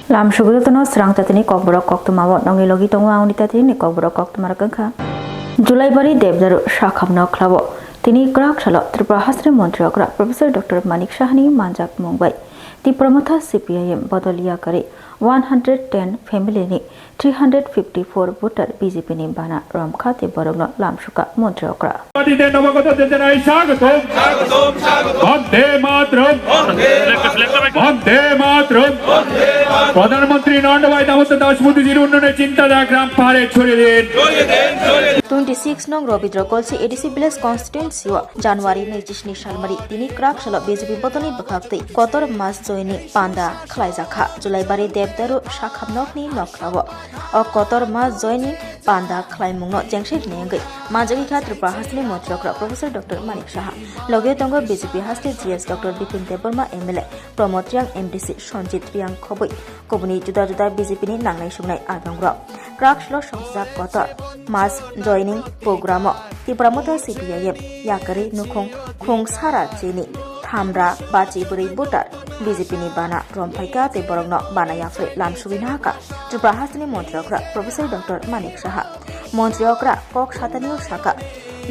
Lam Shugutano Swrangchati Kokborok Koktwma Nongi Logi Tongu Aunitati Kokborok Koktwma Rakangka July Bari Debdaru Shakhamno Klavo Tini Krak Shalot Tripura Hasri Montreokra Professor Dr. Manik Shahani Manjak Mumbai Ti Pramotha CPIM Bodolia Kari 110 family ni 354 voter BJP ni bana Ramkhate Borogno Lamshuka Montreokra প্রধানমন্ত্রী নন্ডভাই দামোদর দাস মোদীজির উন্নয়নের চিন্তাধারা গ্রাম পাহাড়ে ছড়িয়ে দিন 26 nong Robidro Kolsi EDC Village Constituency wa January 20 salmari tini krak salo BJP botoni bakhakti kotor mas joini panda khlaijakha July bari debdaru shakhamnokni nokrawo o kotor mas joini panda khlaimungno jengshit nengai majagi kha Tripura Hasni Montreokra Professor Dr. Manik Shaha loge tongo BJP Hasni GS Dr. Bipin Deborma MLA Pramod Riang MDC Sonjit Riang khoboi kobuni juda juda BJP ni nangnai sungnai adongro krak salo songjak kotor mas joining program ti pramotha CPIM yakari nukhung khung sara chini thamra bachi buri voter BJP ni bana romphaika te borogno bana yafre lamsubina ka Tripura Hasni Montreokra Professor Dr. Manik Shaha Montreokra kok satanio saka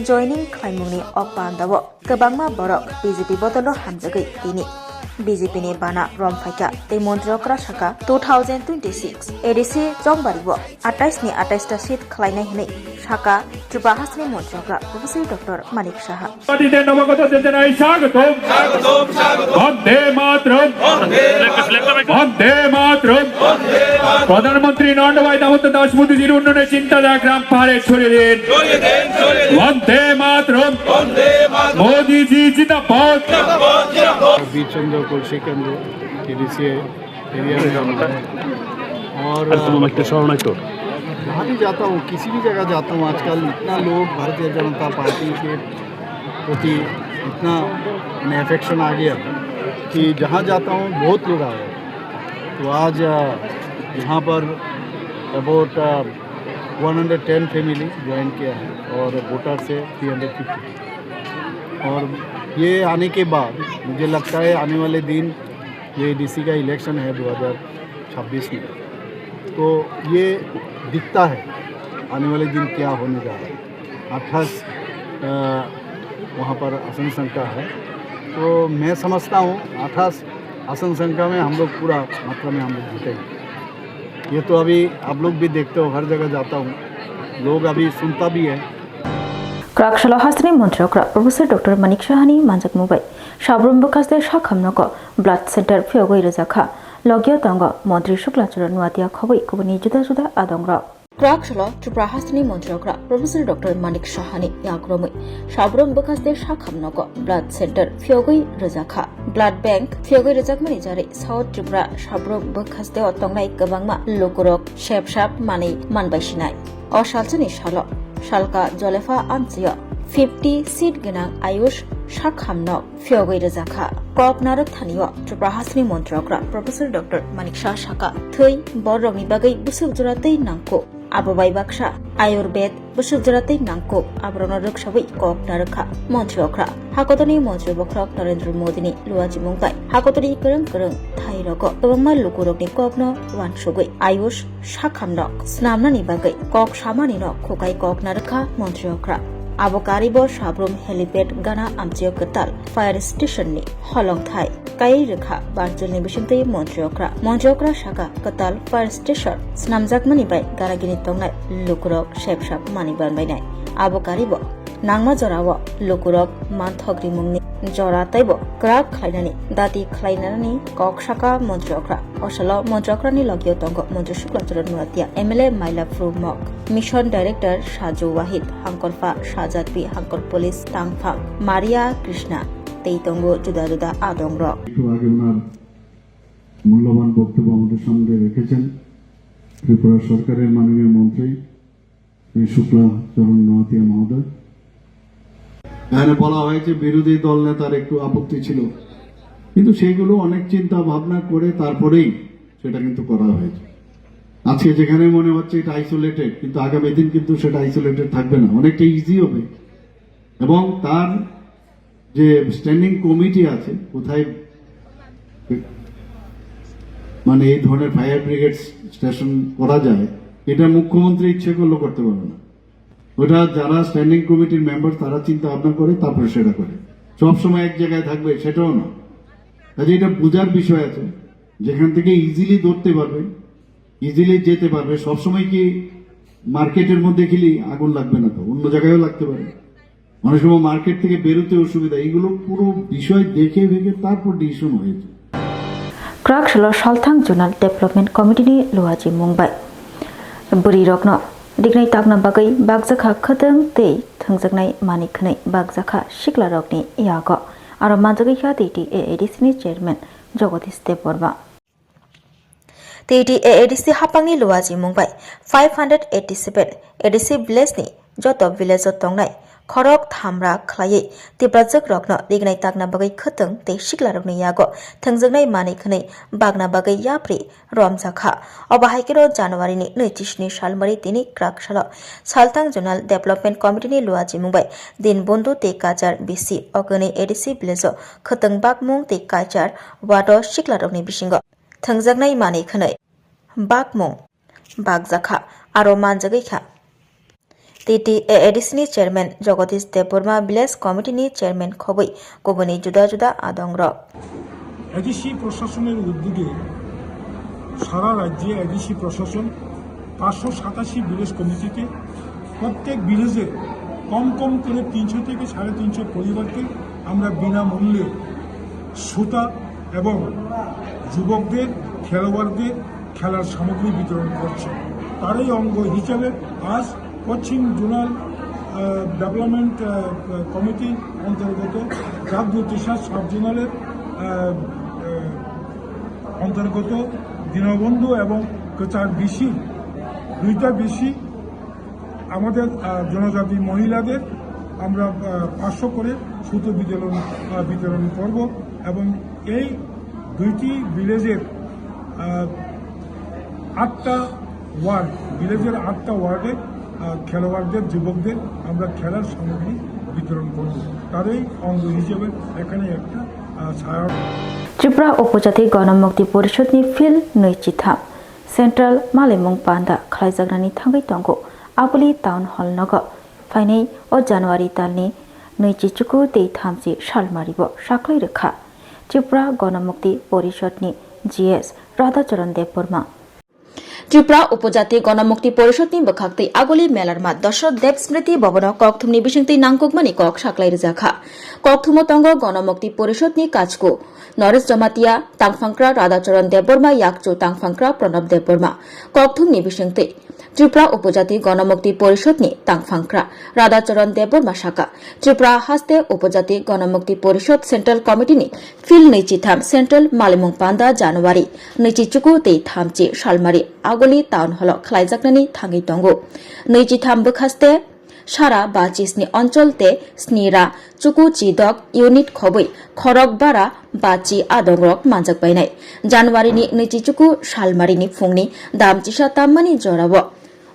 joining khlaimungni opandawo kebangma borok BJP botolo hamjagai tini BJP ni bana romphaika te Montreokra saka 2026 EDC jongbaribo 28 ni 28 ta seat khlainai hinai saka Tripura Hasni Montreokra Professor Dr. Manik Shaha নবাগত যোজনায় স্বাগতম বন্দে মাতরম বন্দে মাতরম প্রধানমন্ত্রী নন্ডভাই দামোদর দাস মোদীজির উন্নয়নের চিন্তাধারা গ্রাম পাহাড়ে ছড়িয়ে দিন বন্দে মাতরম মোদীজি জিন্দাবাদ बीचंद्र कोलसी केंद्र EDC एरिया में जाता है और जहाँ भी जाता हूँ किसी भी जगह जाता हूँ आजकल इतना लोग भारतीय जनता पार्टी के प्रति इतना अफेक्शन आ गया कि जहाँ जाता हूँ बहुत लोग आ गए तो आज यहाँ पर अबाउट 110 फैमिली ज्वाइन किया है और वोटर से 350 और ये आने के बाद मुझे लगता है आने वाले दिन ये EDC का इलेक्शन है 2026 में तो ये दिखता है आने वाले दिन क्या होने जा रहा है 28 वहाँ पर आसन संख्या है तो मैं समझता हूँ 28 आसन संख्या में हम लोग पूरा मात्रा में हम लोग जीतेंगे ये तो अभी आप लोग भी देखते हो हर जगह जाता हूँ लोग अभी सुनता भी है Krakshalo Hasni Montreokra Professor Dr. Manik Shahani Manjak Mumbai Shabrum Bakaste Shakhamnoko Blood Center Fyogoi Razakha Logyo Tongo Montri Shuklachara Nuatia Khoboi Kobani Juda Juda Adongra Krakshalo Tripura Hasni Montreokra Professor Dr. Manik Shahani Yakromoi Shabrum Bakaste Shakhamnoko Blood Center Fyogoi Razakha Blood Bank Fyogoi Razakmani Jare South Tripura Shabrum Bakaste Otongnai Kabangma Lokurok Shepshap Mani Manbaisinai Oshalchani Shalo Shalka Jolefa Anzio 50 seat genang Ayush Shakhamno Fyogoi Razakha Koknarak Thanio Tripura Hasni Montreokra Professor Dr. Manik Shah Shaka Thoi Borromi Bagai Busuk Joratei Nangko Ababai Baksha Ayurved Busuk Joratei Nangko Abrono Rukshawi Koknarakha Montreokra Hakotoni Montreokrok Narendra Modini Luaji Mumbai Hakotoni Kereng Kereng Thairoko Kabangma Lukurokni Kokno Wansugoi Ayush Shakhamno Snamnani Bagai Kok Shamanino Kokai Koknarakha Montreokra Abokaribo Shabrum Helipad Gana Amjio Katal Fire Station ni Holong Thai Kai Rekha Barjul ni Bishintei Montreokra Shaka Katal Fire Station Snamjakmani Bai Garagini Tongnai Lukurok Shepshap Maniban Bainai Abokaribo Nangma Jorawo Lukurok Manthogri Mungni Jora Taibo Krak Khlainani Dati Khlainani Kok Shaka Montreokra Osalo Montreokra ni Logyo Tongo Montreokra Shuklachara Nuatia MLA Maila Frumok Mission Director Shaju Wahid Hangkolfa Shajatpi Hangkol Police Tangfang Maria Krishna Teitongo Juda Juda Adongro মূল্যবান বক্তব্য আমাদের সামনে রেখেছেন ত্রিপুরা সরকারের মাননীয় মন্ত্রী শুক্লা চরণ নোয়াতিয়া মহোদয় এখানে বলা হয়েছে বিরোধী দল নেতার একটু আপত্তি ছিল কিন্তু সেইগুলো অনেক চিন্তা ভাবনা করে তারপরেই সেটা কিন্তু করা হয়েছে আজকে যেখানে মনে হচ্ছে এটা আইসোলেটেড কিন্তু আগামী দিন কিন্তু সেটা আইসোলেটেড থাকবে না অনেকটা ইজি হবে এবং তার যে স্ট্যান্ডিং কমিটি আছে কোথায় মানে এই ধরনের ফায়ার ব্রিগেড স্টেশন করা যায়, এটা মুখ্যমন্ত্রী ইচ্ছে করলেও করতে পারবে না। ওটা যারা স্ট্যান্ডিং কমিটির মেম্বার তারা চিন্তা ভাবনা করে তারপরে সেটা করে, সবসময় এক জায়গায় থাকবে সেটাও না। কাজে এটা বোঝার বিষয় আছে, যেখান থেকে ইজিলি ধরতে পারবে, ইজিলি যেতে পারবে। সবসময় কি মার্কেটের মধ্যে খেলি আগুন লাগবে না, তো অন্য জায়গায়ও লাগতে পারে, অনেক সময় মার্কেট থেকে বেরোতে অসুবিধা। এইগুলো পুরো বিষয় দেখে ভেবে তারপর ডিসিশন হয়েছে। क्राकशल सालथां जुनाल डेभलपमेंट कमिटिनि लुवाजी मुंबाई बुरी रकनो दिगनाय तागना बागै बागजाखा खदों दै थोंजोंनाय मानिखनै बागजाखा सिक्ला रकनि यागो आरो मानजागैखा टीटीएएडीसीनि चेयरमैन जगदीश देबबर्मा टीटीएएडीसी हापांनि लुवाजी मुंबाई 587 एडीसी विलेजनि जत विलेज तंनाय खरक थामरा खलायै तिब्राजक रकनो दिगनाय तागना बागै खतों ते सिक्ला रकनि यागो थोंजोंनाय मानिखनै बागना बागै याप्रि रमजाखा अबाहायकेरो जानुवारिनि 26 सालमारि तिनि क्राकशाल सालथां जुनाल डेभलपमेंट कमिटिनि लुवाजी मुंबाई दिन बन्धु ते काजार बिसि अगनि एडीसी विलेज खतों बागमुं ते काजार वाडो सिक्ला रकनि बिसिंगो थोंजोंनाय मानिखनै बागमुं बागजाखा आरो मानजागैखा टीटीएएडीसीनि चेयरमैन जगदीश देबबर्मा विलेज कमिटिनि चेयरमैन खबै गुबुननि जुदा जुदा आदंरक एडीसी प्रशासनेर उद्योगे सारा राज्ये एडीसी प्रशासन 587 विलेज कमिटीते प्रत्येक विलेजे कम कम करे 300 থেকে 350 পরিবারকে আমরা বিনামূল্যে সুতা এবং যুবকদের খেলোয়াড়দের খেলার সামগ্রী বিতরণ করছে। তারই অঙ্গ হিসেবে আজ পশ্চিম জোনাল ডেভেলপমেন্ট কমিটি অন্তর্গত জাগদুতিশা সাব জোনালের অন্তর্গত দীনবন্ধু এবং কাচার বিসি দুইটা বিসি আমাদের জনজাতি মহিলাদের আমরা 500 করে সুতো বিতরণ করব এবং এই দুইটি ভিলেজের 8টা ওয়ার্ড ভিলেজের 8টা ওয়ার্ডে খেলোয়াড়দের যুবকদের আমরা খেলার সামগ্রী বিতরণ করব। তারই অঙ্গ হিসেবে এখানে একটা ছায়া त्रिपुरा उपजाति गणमुक्ति परिषदनि फिल्ड नैचिथाम सेन्ट्रल मालेमुं पान्दा खालायजाग्रानि थांगै तंगो आगुलि टाउन हल नग फाइनै अ जानुवारि दाननि 23 दै 30 सालमारिबो साख्लै रोखा त्रिपुरा गणमुक्ति परिषदनि जीएस राधाचरण देबबर्मा त्रिपुरा उपजाति गणमुक्ति परिषदनि बखाक्तै आगुलि मेलारमा दशरथ देव स्मृति भवन कक्थुमनि बिसिंतै नांगकुकमानि कक साख्लाय रोजाखा कक्थुम तंग गणमुक्ति परिषदनि काचको नरेश जमातिया तांगफांक्रा राधाचरण देबबर्मा याकचो तांगफांक्रा प्रणब देबबर्मा कक्थुमनि बिसिंतै त्रिपुरा उपजाति गणमुक्ति परिषदनि तांगफांक्रा राधाचरण देबबर्मा शाखा त्रिपुरा हास्ते उपजाति गणमुक्ति परिषद सेन्ट्रल कमिटिनि फिल्ड नैचिथाम सेन्ट्रल मालेमुं पान्दा जानुवारि 24 दै 30 सालमारि आगुलि टाउन हल खालायजाग्रानि थांगै तंगो 23 बोखास्ते सारा बाचिसनि अञ्चलते स्निरा चुकु चिदक इउनिट खबै खरक बारा बाची आदंरक मानजाक बायनाय जानुवारिनि 24 सालमारिनि फुंनि दामचिसा ताम्मानि जराव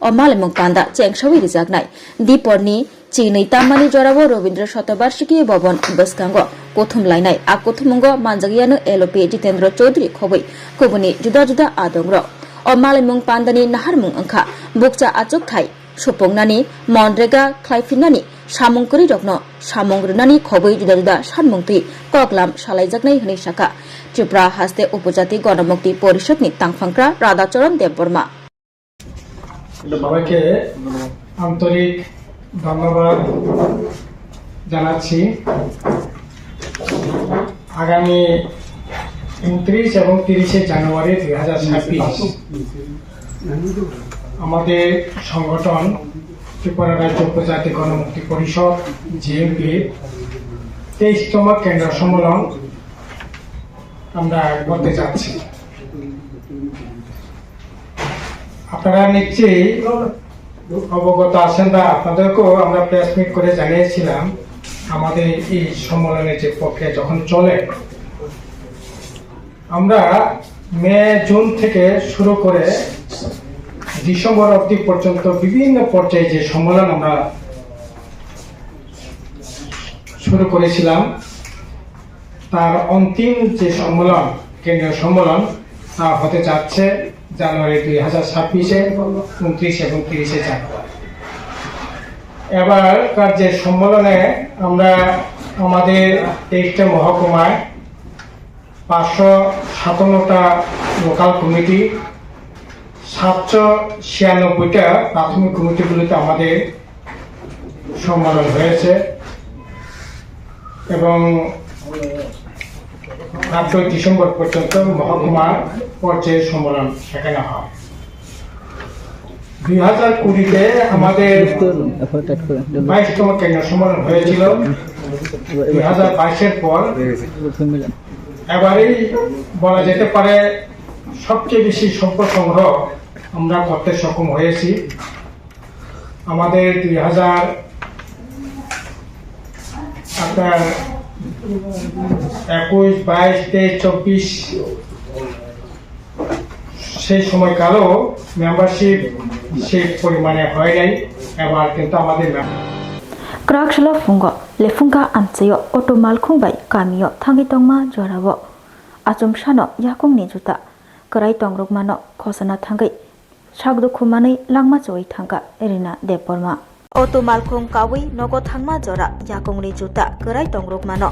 अमालेमुं पान्दा चेंगसावै रिजागनाय दीपरनि चिनै ताम्मानि जराव रवीन्द्र शतबार्षिकी भवन बसकांग कोथुम लायनाय आ कोथुमंग मानजागियानो एलपी जितेन्द्र चौधरी खबै गुबुननि जुदा जुदा आदंरक अमालेमुं पान्दानि नाहारमुं अंखा बुकचा आचक थाय सुफुंनानि मनरेगा खालायफिननानि सामुंकरि रकनो सामुंग्रोनानि खबै जुदा जुदा सानमुंथै ककलाम सालायजागनाय हनै शाखा त्रिपुरा हास्ते उपजाति गणमुक्ति परिषदनि तांगफांक्रा राधाचरण देबबर्मा সবাইকে আন্তরিক ধন্যবাদ জানাচ্ছি। আগামী 29 এবং 30 জানুয়ারি 2026 আমাদের সংগঠন ত্রিপুরা রাজ্য উপজাতি গণমুক্তি পরিষদ জিএমপি 23তম কেন্দ্র সম্মেলন আমরা করতে যাচ্ছি। আপনারা নিশ্চয়ই অবগত আছেন বা আপনাদেরকেও আমরা প্রেস মিট করে জানিয়েছিলাম আমাদের এই সম্মেলনের যে প্রক্রিয়া যখন চলে আমরা মে জুন থেকে শুরু করে ডিসেম্বর অবধি পর্যন্ত বিভিন্ন পর্যায়ে যে সম্মেলন আমরা শুরু করেছিলাম তার অন্তিম যে সম্মেলন কেন্দ্রীয় সম্মেলন হতে যাচ্ছে জানুয়ারি 2026-এ 29 এবং 30 জানুয়ারি। এবারকার যে সম্মেলনে আমরা আমাদের 23টা মহকুমায় 557টা লোকাল কমিটি, 796টা প্রাথমিক কমিটিগুলিতে আমাদের সম্মেলন হয়েছে এবং 8 ডিসেম্বর পর্যন্ত মহকুমা পর্যায়ে সম্মেলন সেখানে হয়। 2020-তে আমাদের 22তম কেন্দ্র সম্মেলন হয়েছিল। 2022-এর পর এবারেই বলা যেতে পারে সবচেয়ে বেশি সম্পদ সংগ্রহ আমরা করতে সক্ষম হয়েছি। আমাদের 2021, 22, 23, 24 সেই সময়কালেও মেম্বারশিপ সেই পরিমাণে হয় নাই। এবার কিন্তু আমাদের Krakshalo fungo lefunga amtseyo oto malkhungbai kamiyo thangi tongma jorabo achum shano yakung ni juta krai tongrokmano khosana thangai shagdo khumani langma choi thanga erina deporma Oto malkhung kawi nogo thangma jora yakongni juta kerai tongrok mano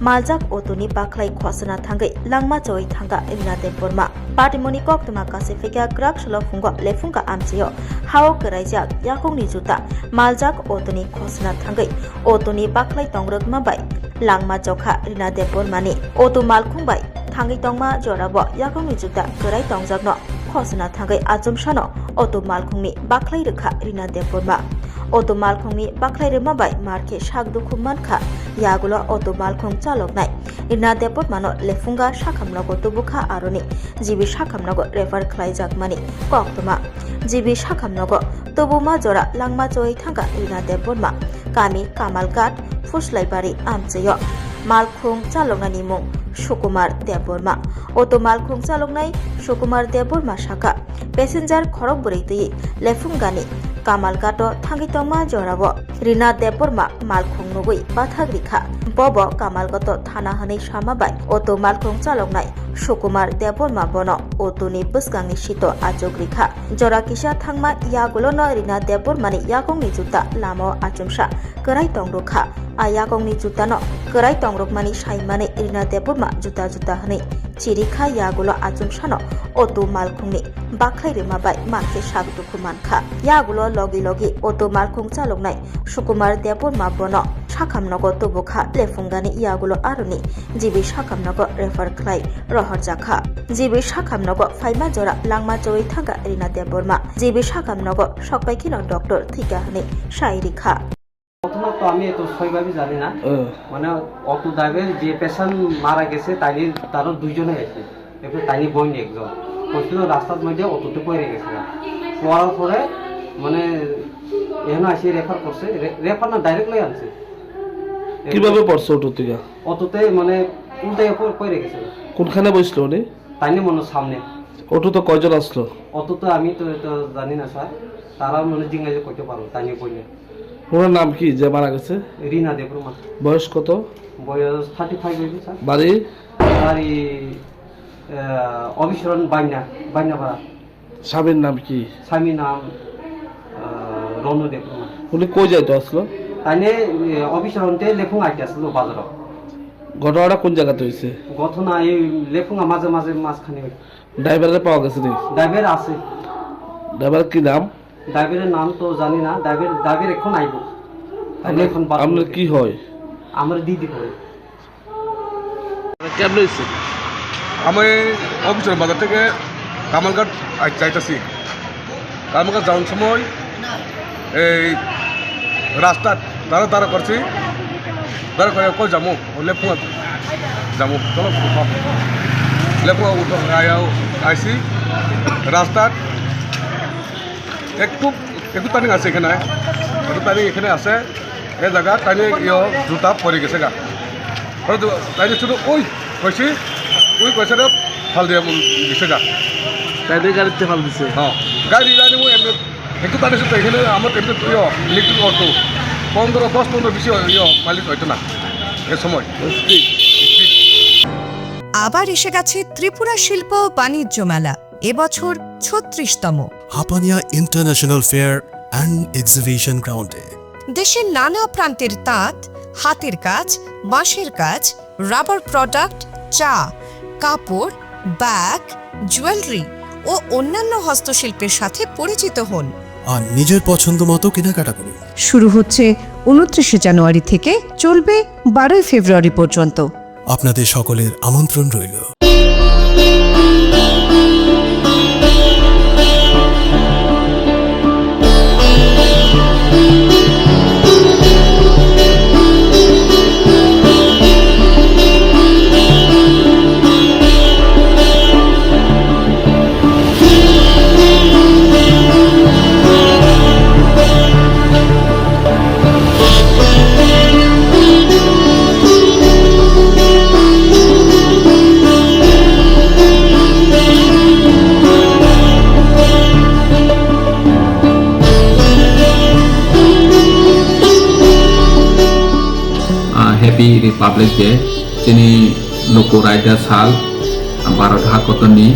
maljak otoni baklai khosana thangai langma choi thanga erina deporma Patimoni Koktwma kasifika Krakshalo fungo lefunga amcheyo hao kerai jak yakongni juta maljak otoni khosana thangai otoni baklai tongrok mabai langma jokha erina depormani oto malkhung bai thangai tongma jorabo yakongni juta kerai tongjakno khosana thangai achum shano oto malkhungni baklai rekha erina deporma Oto malkhungni baklai remabai marke shagdu khummankha yagulo oto malkhung chaloknai irna depot mano lefunga shakhamnago tubukha aroni jibi shakhamnago refer khlaijakmani Koktwma jibi shakhamnago tubuma jora langma choi thanga irna depot ma kami kamalgat fuslaibari amcheyo malkhung chaloknani mung Sukumar Deborma Oto malkhung chaloknai Sukumar Deborma shaka passenger khorok bureitui lefungani Kamalgato Thangitongma jorabo Rina Deborma malkhung nugui bathagrikha bobo Kamalgato thana hanei samabai Oto malkhung chaloknai Sukumar Deborma bono Otoni busgangni sito ajogrikha jora kisa thangma yagulono Rina Debormani yakongni juta lamo achumsa kerai tongrokha ayakongni jutano kerai tongrokmani saimane Rina Deborma juta hanei chirikha yagulo achumsano Oto malkhungni baklai remabai marke sagduku mankha yagulo logi oto malkhung chaloknai Sukumar Deborma bono sakhamnago tubukha lefungani yagulo aroni jibi sakhamnago refer khlai rohorjakha jibi sakhamnago faima jora langma choi thanga Rina Deborma jibi sakhamnago sokbaikino doctor thika hane sairikha প্রথমে তো আমি তো সইভাবে জানি না মানে auto driver যে patient মারা গেছে তারও দুইজনে গেছে এরপর তাইনি বইনি একজন বলছিল রাস্তার মধ্যে অটোতে পড়ে গেছে পড়ার পরে মানে এখানে আসি রেফার করছে রেফার না ডাইরেক্ট লই আনছে কিভাবে পড়ছে অটো থেকে অটোতে মানে উল্টাই পড়ে গেছে কোনখানে বসলো উনি তাইনি মনে সামনে অটো তো কয়জন আসলো অটো তো আমি তো জানি না স্যার তারা মনে জিজ্ঞাসা করতে পারো তাইনি বইলে ওনার নাম কি যে মারা গেছে রিনা দেবরমা বয়স কত বয়স 35 হয়েছে স্যার বাড়ি বাড়ি অবিশরণ বাইনাপাড়া স্বামীর নাম কি স্বামীর নাম রনু দেবরমা উনি কই যাইতো আসলো তাইনে অবিশরণতে লেফুং আইতে আসলো বাজার ঘটনাটা কোন জায়গাতে হয়েছে ঘটনা এই লেফুঙা মাঝে মাঝখানে ড্রাইভারে পাওয়া গেছে নি ড্রাইভার আছে ড্রাইভার কি নাম ড্রাইভারের নাম তো জানি না ড্রাইভার এখন আইব এখন আপনার কি হয় আমার দিদি করে কেমন হয়েছে আমি অফিসের বাজার থেকে কামালঘাট চাইতেছি কামালঘাট যাওয়ার সময় এই রাস্তা দাঁড়া করছি দাঁড়া করে কই যাবো লেফুঙা যাবো চলো লেফুঙা উঠো আইসি রাস্তার একটু টার্নিং আছে এখানে একটু টার্নিং এখানে আছে এই জায়গা টার্নিং জুতা পরে গেছে গা টার্নিং শুধু ওই কইছি ওই পয়সাটা ফাল দিয়ে গেছে গা তাইলে গাড়িতে ফাল দিছে হ্যাঁ গাড়ি ওই একটু টার্নিং শুধু এখানে আমার এমনি ইলেকট্রিক অটো 10-15 বেশি মালিক হয়তো না এ সময় আবার এসে গেছে ত্রিপুরা শিল্প ও বাণিজ্য মেলা, এবছর ৩৬তম। Hapania international fair and exhibition গ্রাউন্ডে দেশের নানা প্রান্তের তাঁত, হাতের কাজ, বাঁশের কাজ, রাবার প্রোডাক্ট, চা, কাপড়, ব্যাগ, জুয়েলারি ও অন্যান্য হস্তশিল্পের সাথে পরিচিত হন আর নিজের পছন্দ মতো কেনাকাটা করুন। শুরু হচ্ছে ২৯ জানুয়ারি থেকে, চলবে ১২ ফেব্রুয়ারি পর্যন্ত। আপনাদের সকলের আমন্ত্রণ রইল। हैप्पी रिपब्लिक डे जोंनि लोको रायदा साल भारत हाकतनि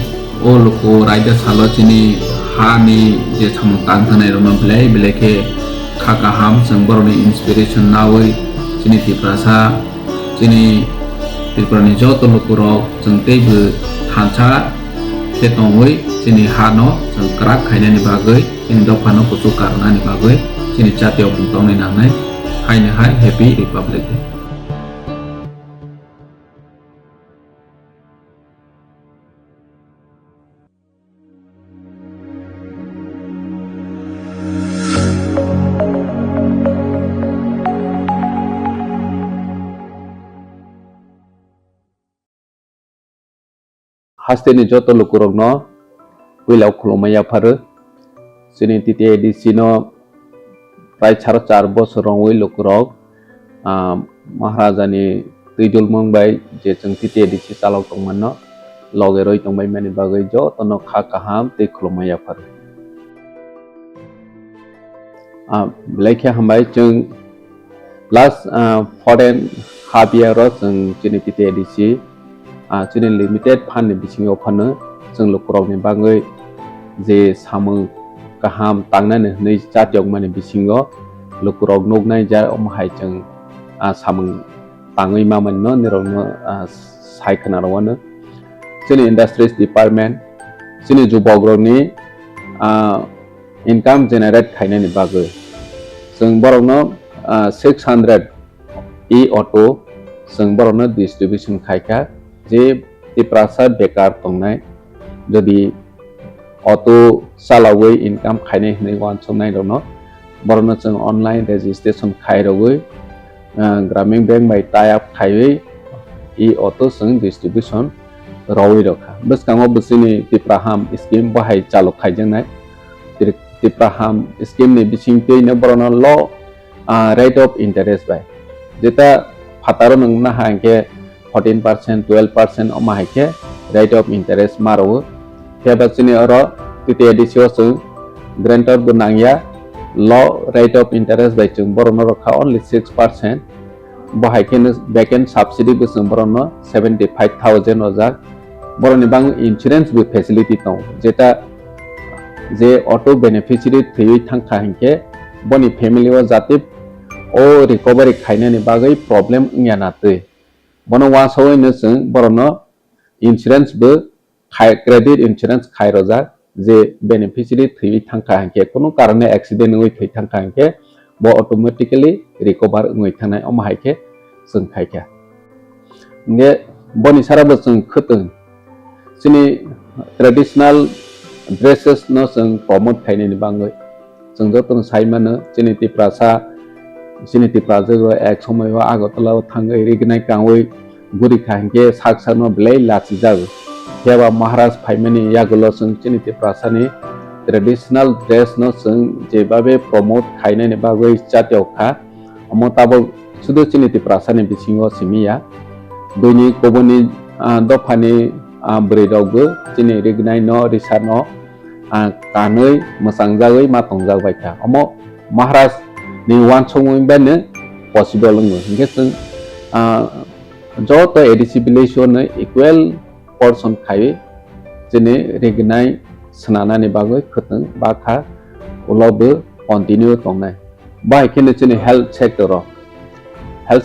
ओ लोको रायदा साल जोंनि हानि जे सामतां होनाय रनो बेलेके खाकाहाम जों बर'नि इन्सपिरेसन नावै जोंनि त्रिपुरासा जोंनि त्रिपुरानि जत लोकरक जों दैबो थानसा खेतङै जोंनि हानो जों क्राक खायनायनि बागै जोंनि दफानो कुसु कारनानि बागै जोंनि जातीय बुंतावनाय नांनाय हायनोहाय हैप्पी रिपब्लिक डे। हास्टेनि जत लोकरकनो उइलाव खुलुमनाया फारो जोंनि TTADC प्राय 4 बोसोराव लोकरक महाराजानि दैदुल मंबाय जे जों TTADC चालाव दंमोन लगे रय दंबाय माने बागै जतनो खा काहाम दै खुलुमनाया फारो लेखे हामबाय जों लास्ट फरेन हाफ इयार जों जोंनि TTADC जोंनि लिमिटेड फान्ड बिथिङाव फानो जों लोकरकनि बागै जे सामो गाहाम तांनानै नै जातियाव माने बिथिङाव लोकरक नगनाय जा अमहाय जों सामो ताङै मामोननो निरनो सायखनारवानो जोंनि इंडस्ट्रीज डिपार्टमेंट जोंनि जुबग्रनि इनकाम जेनेरेट खायनायनि बागै जों बर'नो 600 ई ऑटो जों बर'नो डिस्ट्रीब्यूशन खायखा जे त्रिपुरासा बेकार दंनाय जदि ऑटो सालावै इनकाम खायनाय होनाय वानसनाय दङ बर'नो जों ऑनलाइन रजिस्ट्रेशन खायरवै ग्रामीण बैंक बाय टाई अप खायै ई ऑटो जों डिस्ट्रीब्यूशन रवै रखा बसकाङो बसिनि त्रिपुराहाम स्कीम बाहाय चालु खायजोंनाय त्रिपुराहाम स्कीम नि बिथिं पेनो बर'नो ल रेट ऑफ इंटरेस्ट बाय जेता फातारो नंना हांके 14% 12% अमाहायके रेट ऑफ इंटरेस्ट मारो फेबासिनि अर TTADC जों ग्रांटर बनांया ल रेट ऑफ इंटरेस्ट बाय जों बर'नो रखा ओनली 6% बाहायके बैकेन सब्सिडी जों बर'नो 75,000 अजा बर'नि बां इंश्योरेंस बे फैसिलिटी दं जेता जे ऑटो बेनिफिशियरी थैयै थांखा हंके बनि फैमिली व जाति ओ रिकवरी खायनायनि बागै प्रॉब्लम इयानातै बनो वासौनो जों बर'नो इंश्योरेंस बो क्रेडिट इंश्योरेंस खायरजा जे बेनिफिशियरी थैयै थांखा हंके कोनो कारणे एक्सीडेंट होयै थै थांखा हंके बो ऑटोमेटिकली रिकवर होयै थानाय अमाहायके जों खायखा ने बनि साराबो जों खतों जोंनि ट्रेडिशनल ड्रेसेस न जों प्रमोट खायनायनि बागै जों जतन साइमानो जोंनि त्रिपुरासा जोंनि त्रिपुराजो एक समय आगरतलाव थाङै रिगनाय कावै गुरि खांके साक्षानो ब्लै लाचि जागो हेबा महाराज फाइमानि यागुलो जों जोंनि त्रिपुरासानि ट्रेडिशनल ड्रेस न जों जेबाबे प्रमोट खायनायनि बागै जातियाव खा अमताबो सुदु जोंनि त्रिपुरासानि बिथिङाव सिमिया दुनि गुबुननि दफानि ब्रेडावबो जोंनि रिगनाय न रिसा न कानै मोसांजागै मातंजाबाय था अम महाराज नि वान सङै बानो पसिबल ङो हिंगे जों যত এডিসি বিলেশনে ইকুয়াল portion খাই যিনি রেগনাই স্নানানি বাগৈ খতং বাখা উলবো কন্টিনিউ তংনাই বাইকেনে যিনি হেলথ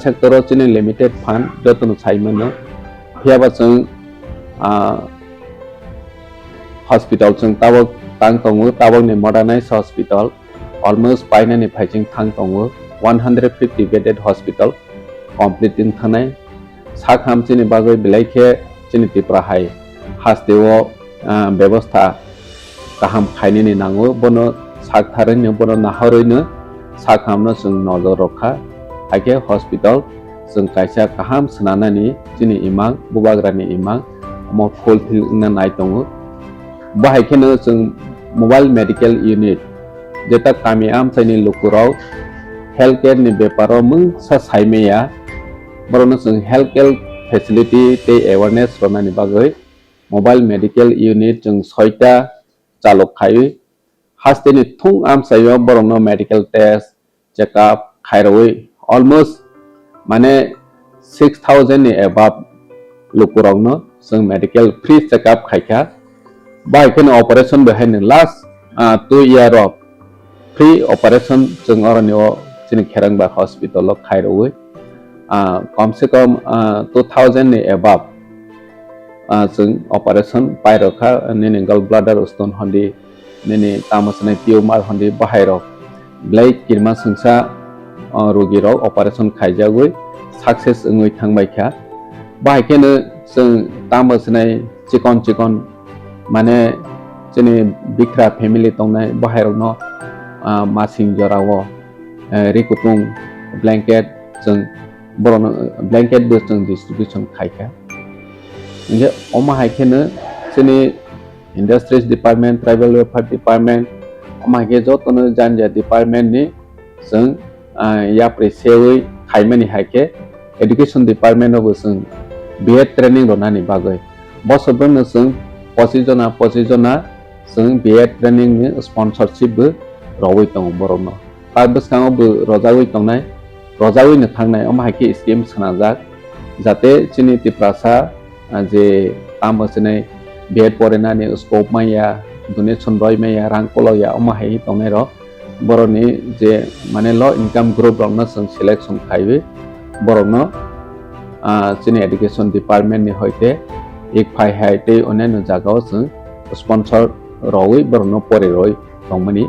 সেক্টর যিনি লিমিটেড ফান্ড যতন সাইমন ফিয়াবা जों हॉस्पिटल जों ताबक तांग तंगो ताबक नि मॉडर्नाइज हॉस्पिटल ऑलमोस्ट पाइनानि फाइजिं थांग तंगो 150 बेडेड हॉस्पिटल कंप्लीटिंग थानाय साखाम चिनि बागै बिलाइखे चिनि तिप्रा हाय हास्तेव व्यवस्था गाहाम खायनि नांगो बनो साखथारैनो बनो नाहरैनो साखामनो जों नजर रखा हाके हॉस्पिटल जों कायसा गाहाम सनानानि चिनि इमां बुबाग्रानि इमां म फुलफिल नाय दङो बाहायखेनो जों मोबाइल मेडिकल यूनिट जेता कामी आमसाइनि लुकुराव हेल्थ केयर नि बेपाराव मुं सा साइमेया बरनो जों हेल्थ केयर फेसिलिटी ते अवेयरनेस रनानि बागै मोबाइल मेडिकल यूनिट जों 6टा चालक खायो हास्तेनि थुं आमसाइयाव बरनो मेडिकल टेस्ट चेकअप खायरवै ऑलमोस्ट माने 6000 नि एबाब लुकुरावनो जों मेडिकल फ्री चेकअप खायखा बाइकन ऑपरेशन बेहायनो last 2 year of free operation जों अरनियो चिनि खेरंबा हॉस्पिटल खायरवै कम से कम 2000 नि एबाब जों ऑपरेशन पायरखा निनि गल ब्लाडर स्टोन हंदी निनि तामसने ट्यूमर हंदी बाहायरो ब्लाइक किरमा संसा रोगिरो ऑपरेशन खायजागै सक्सेस ओङै थांबायखा बाहायखेनो जों तामसने चिकन माने जोंनि बिख्रा फेमिलि तंनाय बाहेरावनो मासिं जरावो रिकुटुं ब्लैंकेट जों बरनो ब्लैंकेट बो जों डिस्ट्रीब्यूशन खायखा जे अमा हायखेनो जोंनि industries department tribal welfare department अमा हायखे जतनो जानजा डिपार्टमेंट नि जों या प्रेसेवै खायमानि हायखे एजुकेशन डिपार्टमेंट अब जों बीएड ट्रेनिंग रनानि बागै बसबनो जों 25 जना जों बीएड ट्रेनिंग नि स्पॉन्सरशिप बो रवै दं बरनो ताबसकांव बो रजावै तंनाय रजावैनो थांनाय अमाहायखि स्कीम सनाजाक जाते चिनि तिप्रासा जे तामसने बीएड परेनानि स्कोप माया डोनेशन रय माया रांकलया अमाहाय तंनाय र बरनि जे माने लो इनकम ग्रुप रनो जों सिलेक्शन खायबे बरनो चिनि एजुकेशन डिपार्टमेंट नि होयते एक फाइ हायते अनेनो जागाव जों स्पॉन्सर रवै बरनो परे रय तंमनि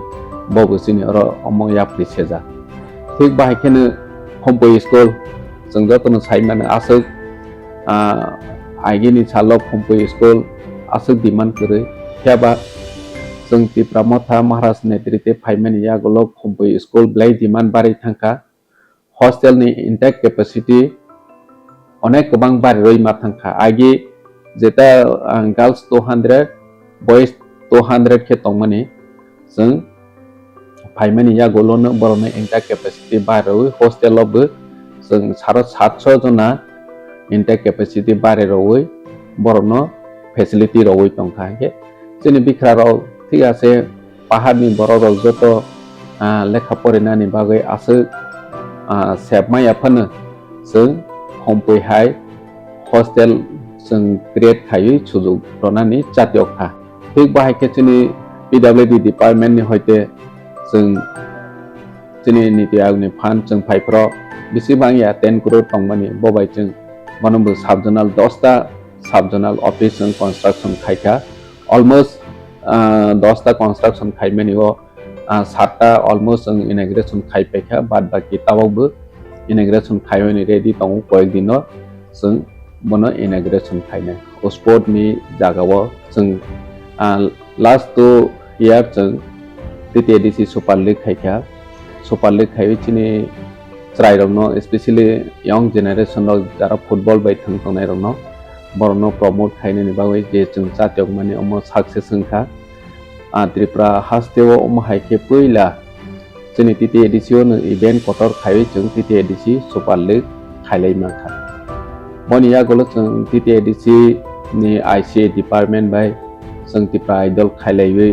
बबो चिनि र अमया प्रिसेजा ठीक बाहायखेनो होमपो स्कूल जों जतनो साइमाने आसक आइगिनि सालक होमपो स्कूल आसक डिमांड करे खेबा जों तिप्रा मथा महाराज नेतृत्व फाइमानि यागलक होमपो स्कूल ब्लाइ डिमांड बारै थांखा हॉस्टेल नि इंटेक कैपेसिटी अनेक गोबां बारै रय मा थांखा आइगि जेता गर्ल्स 200 बॉयज 200 के तंमनि जों फाइमानि या गोलोनो बरनो इंटेक कैपेसिटी बारै हॉस्टेल अब जों 750 जना इंटेक कैपेसिटी बारै रवै बरनो फैसिलिटी रवै तंखा के जोंनि बिखराव ठीक आसे पाहाड़नि बररो जत लेखा फरायनायनि बागै आसो सेबमायाफोनो जों हमपैहाय हॉस्टेल जों क्रिएट खायै सुजुग रनानि जातियखा ठीक बाहायखे जोंनि पीडब्ल्यूडी डिपार्टमेंट नि होयते जों जोंनि नीति आयोगनि फान्ड जों फाइफ्र बेसेबां या 10 करोड़ तंमनि बबाय जों मनबो सबजोनल 10टा सबजोनल ऑफिस जों कंस्ट्रक्शन खायखा ऑलमोस्ट 10टा कंस्ट्रक्शन खायमेनि 7टा ऑलमोस्ट जों इनॉग्रेशन खायपेखा बाद बाकी ताबावबो इनॉग्रेशन खायमेनि रेडी दं कयेक दिनो जों बनो इनॉग्रेशन खायने स्पोर्ट नि जागाव जों लास्ट 2 year जों टीटीएडीसी सुपर लीग खायखा सुपर लीग खायचिनि ट्राइरनो स्पेशली यंग जनरेशन जरा फुटबल बाय थंनाय रनो बरनो प्रमोट खायनेनि बागै जे जों जातियक माने अम सक्सेस संखा त्रिपुरा हास्तेव अम हायखे पहिला जोंनि टीटीएडीसी नो इवेंट कटर खाय जों टीटीएडीसी सुपर लीग खायलाय माखा बनिया गलो जों टीटीएडीसी नि आईसीए डिपार्टमेंट बाय जों त्रिपुरा आइडल खायलायै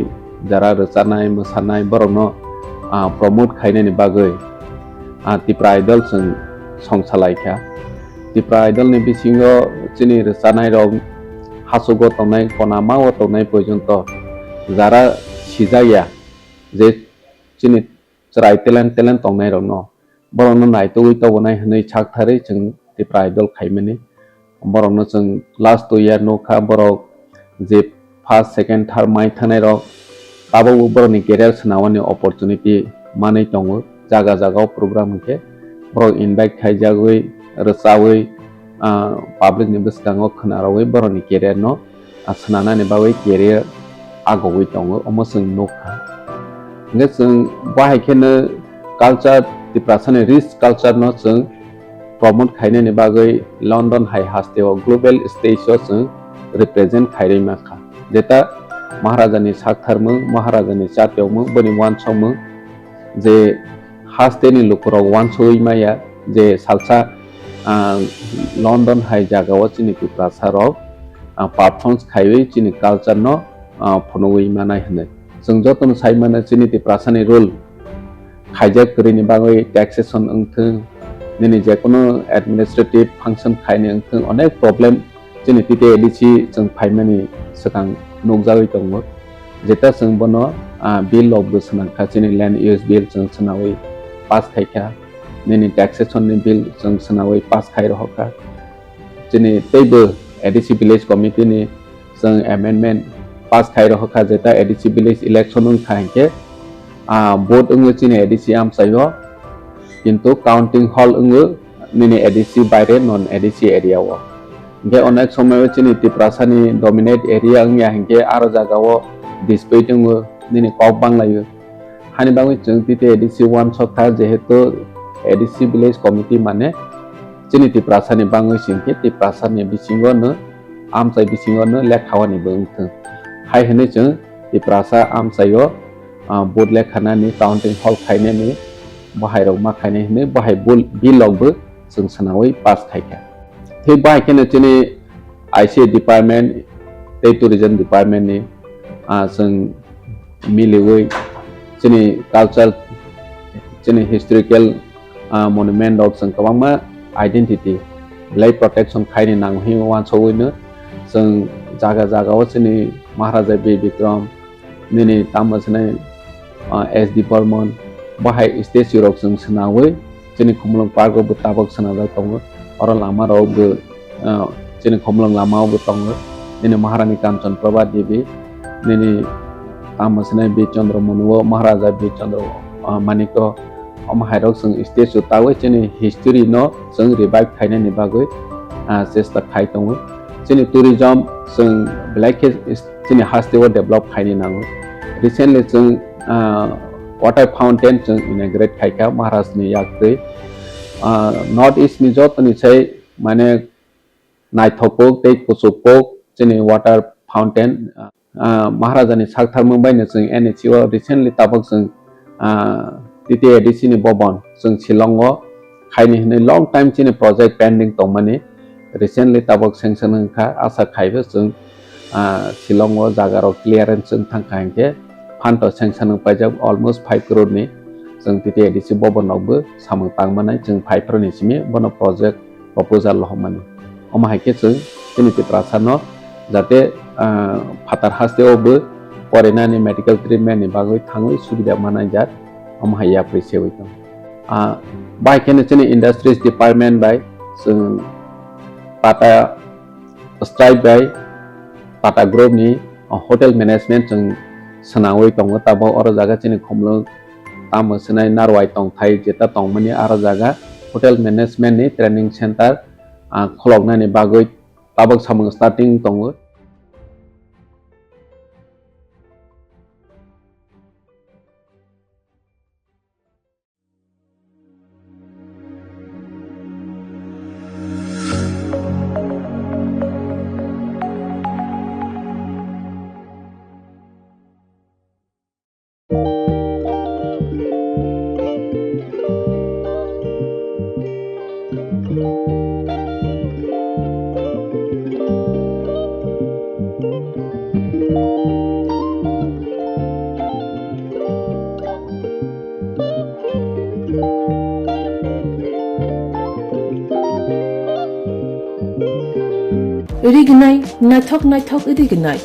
जरा रचानाय मोसानाय बरनो प्रमोट खायनेनि बागै त्रिपुरा आइडल जों संसालायखा tipra idol ni bisingo chini rsanai rok hasugo tongnai konamao tongnai porjonto jara sijaya je chini chrai talent tongnai rok no borok no naitoi tobonai hinui chakthari chung tipra idol khaimani borok no chung last 2 year no kha borok je first second third mai thanai rok abo borok ni career snawani opportunity manai tongo jaga jaga program ke borok invite khaijagoi rsawi public ni bwskango khnarawai borok ni career no snana ni bagoi career agoi tongo omo chung nokha nge chung bahai khene culture tiprasani rich culture no chung promote khaine ni bagoi London hai hasteo global stage o chung represent khairei makha jeta महाराजा नि साखथारमों महाराजा नि चाटियावमों बनि वानसमों जे हास्ते नि लुकुराव वानसोई माया जे सालसा लंडन हाई जागाव चिनि पिप्रासाराव परफॉर्मेंस खाइवे चिनि कल्चर न फनोई मानाय हने जों जतन साइमाने चिनि पिप्रासानि रोल खाइजा करिनि बागै टैक्सेशन अंथों निनि जेकुनो एडमिनिस्ट्रेटिव फंक्शन खाइने अंथों अनेक प्रॉब्लम चिनि तिते एडिसि जों फाइमानि सकां नोगजागै दंमो जेता जों बनो बिल अफ बोसनाखा चिनि लैंड यूज बिल जों सनावै पास खाइखा निनि टैक्सेशन नि बिल जों सनावै पास खाइ रहका चिनि तैबो एडिसि विलेज कमिटी नि जों अमेंडमेंट पास खाइ रहका जेता एडिसि विलेज इलेक्शन उन खाइके वोट उंगो चिनि एडिसि आमसायो किंतु काउंटिंग हॉल उंगो निनि एडिसि बाइरे नॉन एडिसि एरिया वो के अनेक समय चिनि तिप्रासानि डोमिनेट एरिया अंगिया हंके आरो जागावो डिस्प्यूट उंगो निनि कॉक बांगलायो हानि बागै जों तिते एडिसि 1 सप्ताह जेहेतु एडिसि विलेज कमिटी माने चिनि तिप्रासानि बांगै सिंके तिप्रासानि बिसिंगो न आमसाय बिसिंगो न लेखावानि बंथों हाय हने जों तिप्रासा आमसायो बोर्ड लेखानानि काउंटिंग हॉल खाइनेनि बाहायराव मा खाइने हने बाहाय बिलआवबो जों सनावै पास खाइखा थे बाहाय केने चिनि आईसी डिपार्टमेंट टे टूरिज्म डिपार्टमेंट नि जों मिलिवै चिनि culture Chini historical monument of जों गोबांमा आइडेंटिटी लाइफ प्रोटेक्शन खाइने नांगहि वानसौयनो जों जागा जागाव चिनि महाराजा बे विक्रम निनि तामसने एसडी बर्मन बाहाय स्टेज यूरोप जों सनावै चिनि खमलं पार्क अब ताबक सनाजा दङ और लामा रावबो चिनि खमलं लामावबो दङ निनि महारानी कांचन प्रभा देवी निनि तामसने बे चंद्र मनुव महाराजा बे चंद्र मानिको अमहायरक जों स्टेज उतावै चिनि हिस्ट्री न जों रिवाइव खाइने नि बागै चेष्टा खाइ दङ चिनि टूरिज्म जों ब्लैक चिनि हास्टेव डेभलप खाइने नांगौ रिसेंटली जों वाटर फाउंटेन जों इनॉग्रेट खाइका महाराजनि यागै नॉर्थ ईस्ट नि जतनि छै माने नाइथोपोक दै कुसुपोक चिनि वाटर फाउंटेन महाराजानि साखथारमों बायनो जों एनएचओ रिसेंटली ताबक जों तिते एडिसि नि भवन जों शिलंगो खाइने हने लॉन्ग टाइम चिनि प्रोजेक्ट पेंडिंग दंमाने रिसेंटली ताबक सेंक्शन होखा आशा खाइबो जों शिलंगो जागाराव क्लियरेंस जों थांखा हंके फान्ड सेंक्शन पाइजाब अलमोस्ट 5 करोड़ नि जों तिते एडिसि भवनावबो सामं तांमानाय जों 5 करोड़ नि सिमे बनो प्रोजेक्ट प्रपोजल हममाने अमाहायके जों चिनि तिप्रासानो जाते फातार हास्तेवबो फरेनानि मेडिकल ट्रिटमेंट नि बागै थाङै सुबिदा मानाय जात अमाहाया प्रिसेवै दं बायकेने चिनि इंडस्ट्रीज डिपार्टमेंट बाय जों Tata strike by Tata group नि होटल मैनेजमेंट जों सनावै दङ ताबो और जागा चिनि खमलो तामसनाय नारवाय दं थाइ जेता दंमनि आरो जागा होटल मैनेजमेंट नि ट्रेनिंग सेंटर खलगनानि बागै ताबक सामं स्टार्टिंग दङ रिगनाय नायथक रिगनाय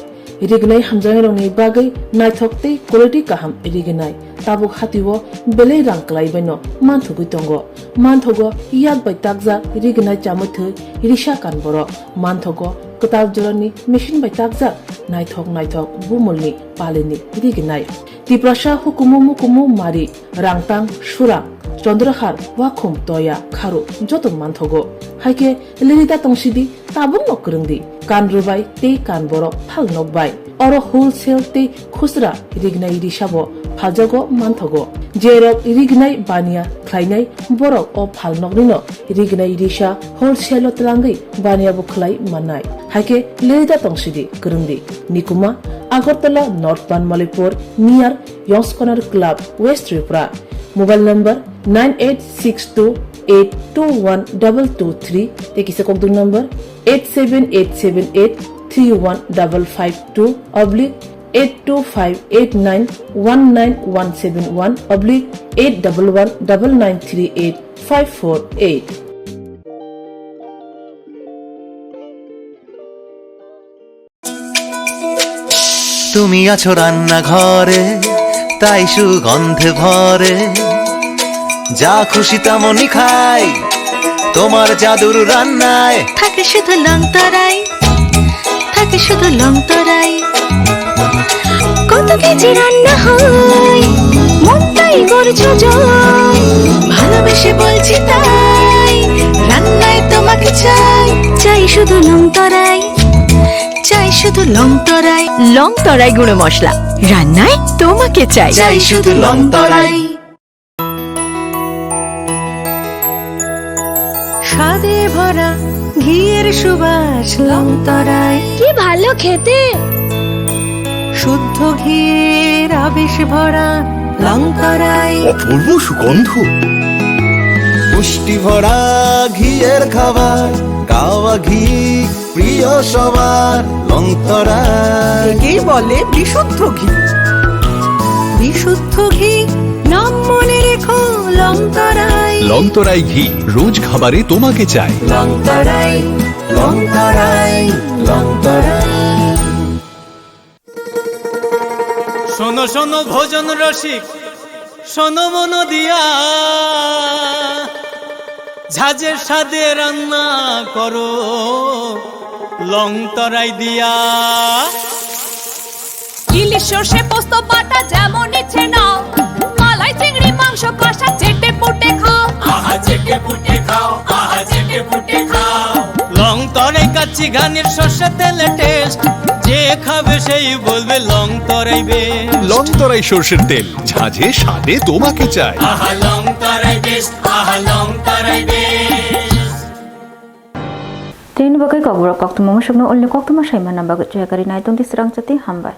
रिगनाय हामजांरंनि बागै नायथकते क्वालिटी गाहाम रिगनाय ताबुक हातिव बेले रांक्लायबायनो मानथुगै दंगो मानथगो याक बाय ताकजा रिगनाय चामथो रिसा कानबरो मानथगो कताब जरनि मेशिन बाय ताकजा नायथक बुमलनि पालिनि रिगनाय तिप्रासा हुकुमु मुकुमु मारि रांतां सुरां चंद्रहार वाखुम तया खारु जतो मानथगो हाइके लिरिदा तंसिदि ताबुं नकरंदि कानरुबाय ते कानबरो फाल नकबाय अरो होलसेल ते खुसरा रिगनाय रिसाबो फालजागो मानथगो जेरक रिगनाय बानिया ख्लायनाय बरक अ फाल नकनिनो रिगनाय रिसा होलसेल तलांगै बानियाबो ख्लाय माननाय हाइके लिरिदा तंसिदि करंदि निकुमा Agartala north Banamalipur near young's corner club west Tripura mobile number 9862821223 तेकिसे कोकदुन नंबर 87878315552 825891971/811993854 তুমি আছো রান্না ঘরে তাই সুগন্ধে ভরে যা খুশি তেমনই খাই তোমার জাদুর রান্নায় থাকে শুধু লংতরাই কত কেজি রান্না হয় মনটাই করছো জয় ভালোবেসে বলছি তাই রান্নায় তোমাকে চাই শুধু লংতরাই গুঁড়ো মশলা রান্নায় তোমাকে চাই শুধু লংতরাই স্বাদে ভরা ঘিয়ের সুবাস লংতরাই কি ভালো খেতে শুদ্ধ ঘিয়ের আবেশ ভরা লংতরাই অপূর্ব সুগন্ধ পুষ্টি ভরা ঘিয়ের খাবার গাওয়া ঘি প্রিয় সবার লংতরাই কি বলে বিশুদ্ধ ঘি নাম মনে রেখো লংতরাই ঘি রোজ খাবারে তোমাকে চাই। শোনো শোনো ভোজন রসিক, শোনো মন দিয়া, ঝাঁঝের স্বাদে রান্না করো লংতরাই দিয়া। ইলিশ সর্ষে পোস্ত বাটা যেমন ইচ্ছে নাও, মালাই চিংড়ি মাংস কষা চেটে পুটে খাও, আহা চেটে পুটে খাও, আহা চেটে পুটে খাও। লংতরাই কাচ্চি ঘানির সর্ষে তেলে টেস্ট, যে খাবে সেই বলবে লংতরাই বেস্ট। লংতরাই সর্ষের তেল, ঝাঁঝে স্বাদে তোমাকে চাই। আহা লংতরাই বেস্ট, আহা লংতরাই best. Tin bagai Kokborok Koktwma musukno ulni Koktwma saima namba gujaya kari nai tonti Swrangchati hambai.